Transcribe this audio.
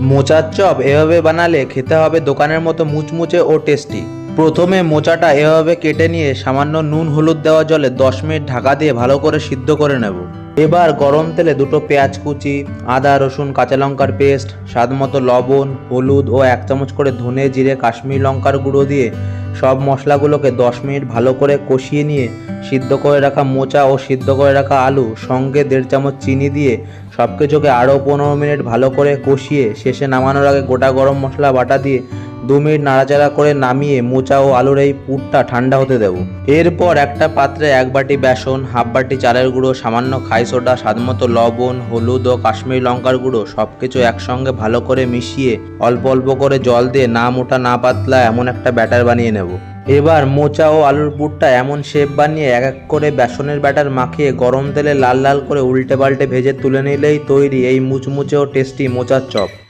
মোচার চপ এভাবে বানালে খেতে হবে দোকানের মতো মুচমুচে ও টেস্টি। প্রথমে মোচাটা এভাবে কেটে নিয়ে সামান্য নুন হলুদ দেওয়া জলে 10 মিনিট ঢাকা দিয়ে ভালো করে সিদ্ধ করে নেব। এবার গরম তেলে দুটো পেঁয়াজ কুচি, আদা রসুন কাঁচা লঙ্কার পেস্ট, স্বাদ মতো লবণ, হলুদ ও 1 চামচ করে ধনে জিরে কাশ্মীরি লঙ্কার গুঁড়ো দিয়ে সব মশলাগুলোকে 10 মিনিট ভালো করে কষিয়ে নিয়ে সিদ্ধ করে রাখা মোচা ও সিদ্ধ করে রাখা আলু সঙ্গে 1.5 চামচ চিনি দিয়ে সব কিছুকে আরও 15 মিনিট ভালো করে কষিয়ে শেষে নামানোর আগে গোটা গরম মশলা বাটা দিয়ে 2 মিনিট নাড়াচাড়া করে নামিয়ে মোচা ও আলুর এই পুরটা ঠান্ডা হতে দেব। এরপর একটা পাত্রে 1 বাটি বেসন, হাফ বাটি চালের গুঁড়ো, সামান্য খাই সোডা, স্বাদমতো লবণ, হলুদ ও কাশ্মীরি লঙ্কার গুঁড়ো সবকিছু একসঙ্গে ভালো করে মিশিয়ে অল্প অল্প করে জল দিয়ে না মোটা না পাতলা এমন একটা ব্যাটার বানিয়ে নেব। এবার মোচা ও আলুর পুরটা এমন শেপ বানিয়ে এক এক করে বেসনের ব্যাটার মাখিয়ে গরম তেলে লাল লাল করে উল্টে পাল্টে ভেজে তুলে নিলেই তৈরি এই মুচমুচে ও টেস্টি মোচার চপ।